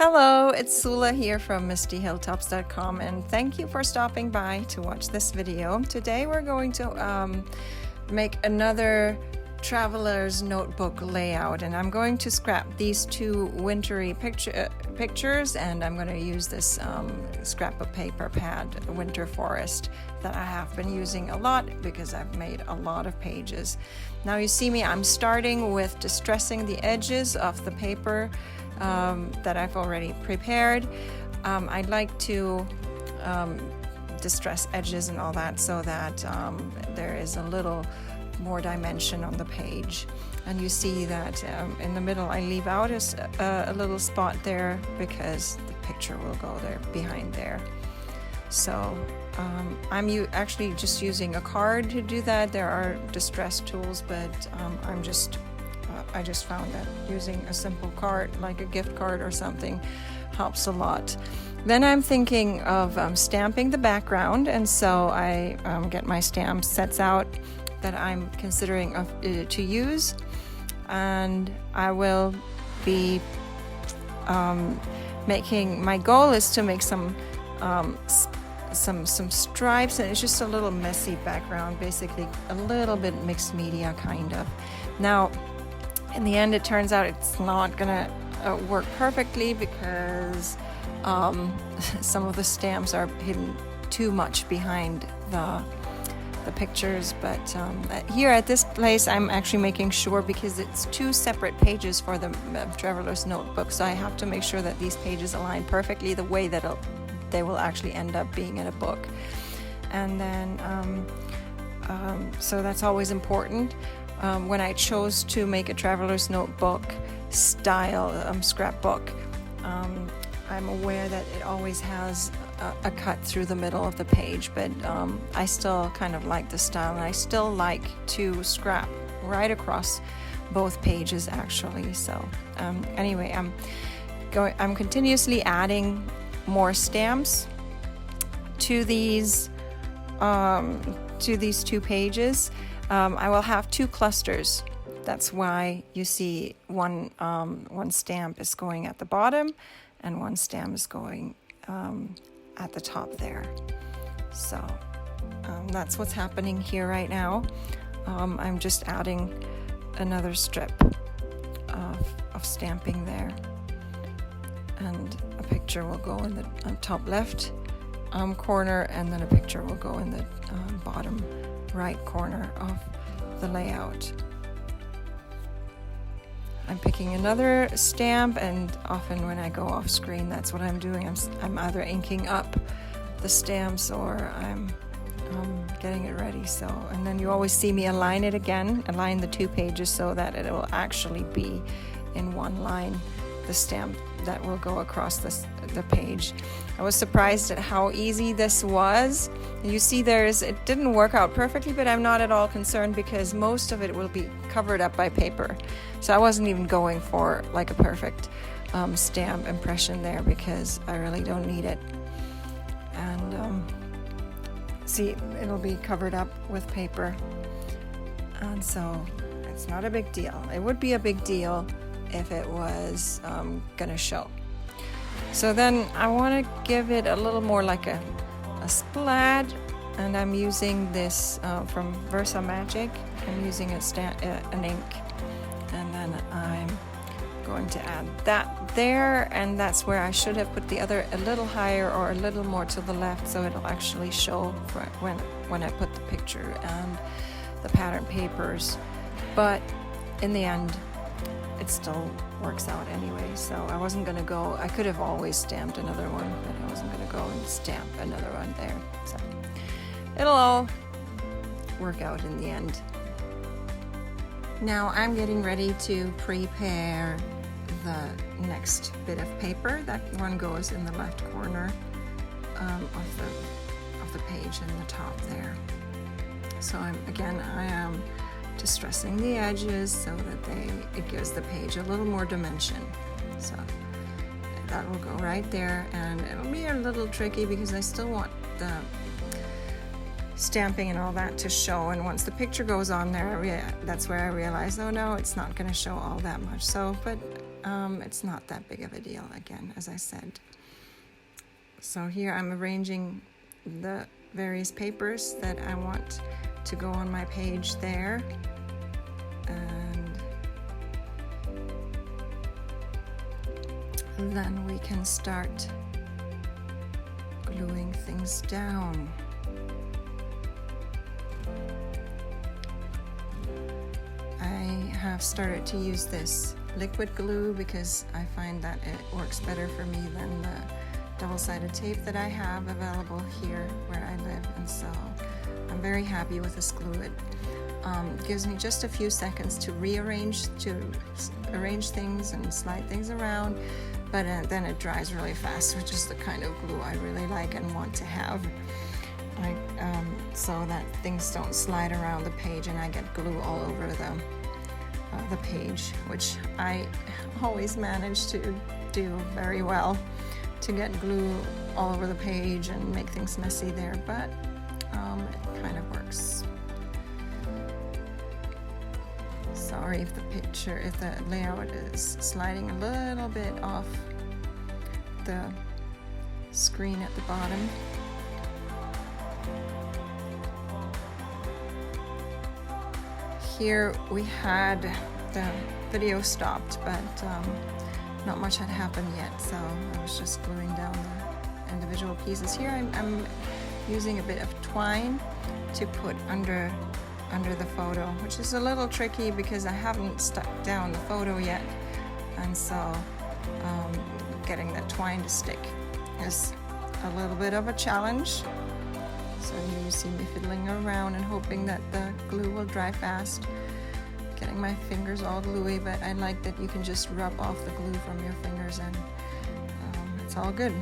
Hello, it's Sula here from MistyHilltops.com, and thank you for stopping by to watch this video. Today we're going to make another traveler's notebook layout, and I'm going to scrap these two wintry pictures, and I'm going to use this scrapbook paper pad, Winter Forest, that I have been using a lot because I've made a lot of pages. Now you see me, I'm starting with distressing the edges of the paper that I've already prepared. I'd like to distress edges and all that so that there is a little more dimension on the page. And you see that in the middle I leave out a little spot there because the picture will go there behind there. So I'm actually just using a card to do that. There are distress tools, but I just found that using a simple card, like a gift card or something, helps a lot. Then I'm thinking of stamping the background, and so I get my stamp sets out that I'm considering to use, and I will be my goal is to make some stripes, and it's just a little messy background, basically a little bit mixed media kind of. Now in the end it turns out it's not gonna work perfectly because some of the stamps are hidden too much behind the pictures, but here at this place I'm actually making sure, because it's two separate pages for the traveler's notebook, so I have to make sure that these pages align perfectly the way that they will actually end up being in a book. And then so that's always important. When I chose to make a traveler's notebook style scrapbook, I'm aware that it always has a cut through the middle of the page, but I still kind of like the style, and I still like to scrap right across both pages actually. So anyway, I'm continuously adding more stamps to these two pages. I will have two clusters. That's why you see one stamp is going at the bottom and one stamp is going at the top there. So that's what's happening here right now. I'm just adding another strip of stamping there, and a picture will go in the top left corner, and then a picture will go in the bottom right corner of the layout. I'm picking another stamp, and often when I go off screen, that's what I'm doing. I'm either inking up the stamps or I'm getting it ready. So, and then you always see me align the two pages so that it will actually be in one line, the stamp that will go across the page. I was surprised at how easy this was. You see it didn't work out perfectly, but I'm not at all concerned because most of it will be covered up by paper. So I wasn't even going for like a perfect stamp impression there because I really don't need it. And see, it'll be covered up with paper. And so it's not a big deal. It would be a big deal if it was gonna show. So then I want to give it a little more like a splat, and I'm using this from Versa Magic. I'm using an ink, and then I'm going to add that there, and that's where I should have put the other a little higher or a little more to the left, so it'll actually show when I put the picture and the pattern papers. But in the end it still works out anyway, so I could have always stamped another one, but I wasn't going to go and stamp another one there. So it'll all work out in the end. Now I'm getting ready to prepare the next bit of paper. That one goes in the left corner of the page in the top there. So I am distressing the edges so that it gives the page a little more dimension. So that will go right there, and it'll be a little tricky because I still want the stamping and all that to show, and once the picture goes on there, that's where I realize, oh no, it's not going to show all that much. So, but it's not that big of a deal, again, as I said. So here I'm arranging the various papers that I want to go on my page there. And then we can start gluing things down. I have started to use this liquid glue because I find that it works better for me than the double-sided tape that I have available here where I live, and so I'm very happy with this glue. It gives me just a few seconds to arrange things and slide things around, but then it dries really fast, which is the kind of glue I really like and want to have. So that things don't slide around the page and I get glue all over the page, which I always manage to do very well, to get glue all over the page and make things messy there, but it kind of works. Sorry if the layout is sliding a little bit off the screen at the bottom. Here we had the video stopped, but not much had happened yet, so I was just gluing down the individual pieces. Here I'm using a bit of twine to put under the photo, which is a little tricky because I haven't stuck down the photo yet, and so getting that twine to stick is a little bit of a challenge. So you see me fiddling around and hoping that the glue will dry fast. Getting my fingers all gluey, but I like that you can just rub off the glue from your fingers and it's all good.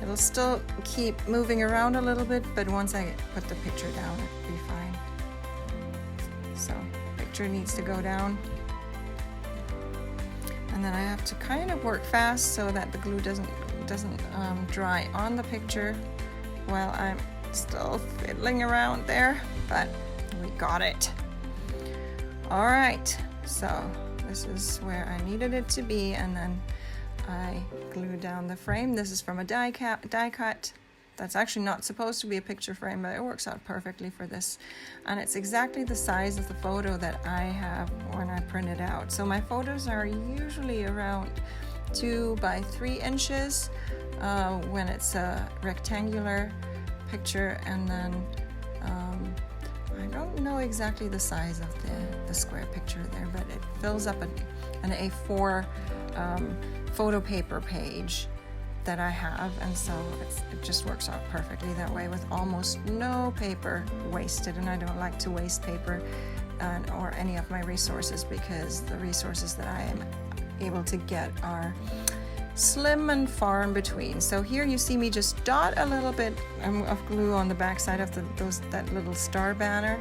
It'll still keep moving around a little bit, but once I put the picture down, it'll be fine. So picture needs to go down. And then I have to kind of work fast so that the glue doesn't dry on the picture while I'm still fiddling around there, but we got it. All right, so this is where I needed it to be, and then I glue down the frame. This is from a die cut. That's actually not supposed to be a picture frame, but it works out perfectly for this. And it's exactly the size of the photo that I have when I print it out. So my photos are usually around 2 by 3 inches when it's a rectangular picture, and then I don't know exactly the size of the square picture there, but it fills up an A4 photo paper page that I have, and so it just works out perfectly that way with almost no paper wasted. And I don't like to waste paper or any of my resources, because the resources that I am able to get are slim and far in between. So here you see me just dot a little bit of glue on the back side of that little star banner,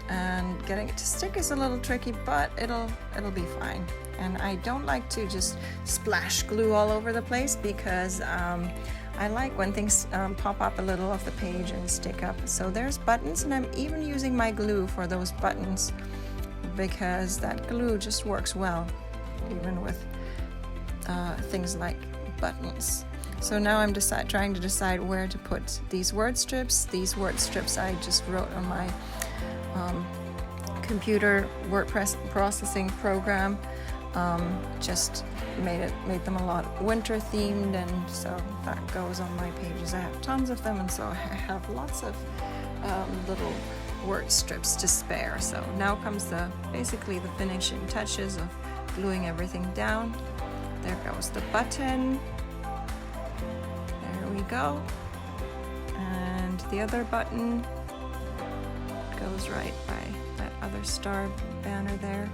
and getting it to stick is a little tricky, but it'll be fine. And I don't like to just splash glue all over the place, because I like when things pop up a little off the page and stick up. So there's buttons, and I'm even using my glue for those buttons, because that glue just works well even with things like buttons. So now I'm trying to decide where to put these word strips. These word strips I just wrote on my computer word processing program. Just made them a lot winter themed, and so that goes on my pages. I have tons of them, and so I have lots of little word strips to spare. So now comes basically the finishing touches of gluing everything down. There goes the button. There we go. And the other button goes right by that other star banner there.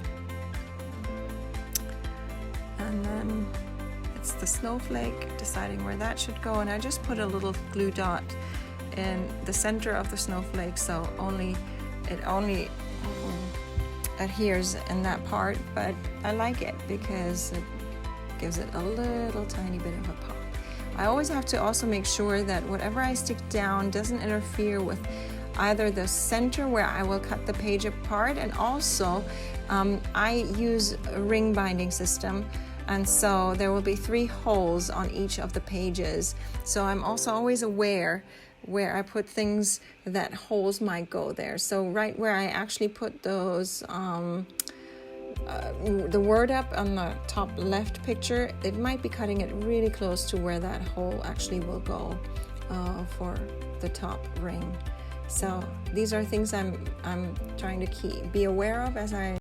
And then it's the snowflake, deciding where that should go. And I just put a little glue dot in the center of the snowflake, so it only adheres in that part, but I like it because it gives it a little tiny bit of a pop. I always have to also make sure that whatever I stick down doesn't interfere with either the center where I will cut the page apart, and also I use a ring binding system, and so there will be 3 holes on each of the pages. So I'm also always aware where I put things that holes might go there. So right where I actually put those the word up on the top left picture, it might be cutting it really close to where that hole actually will go for the top ring. So these are things I'm trying to be aware of as I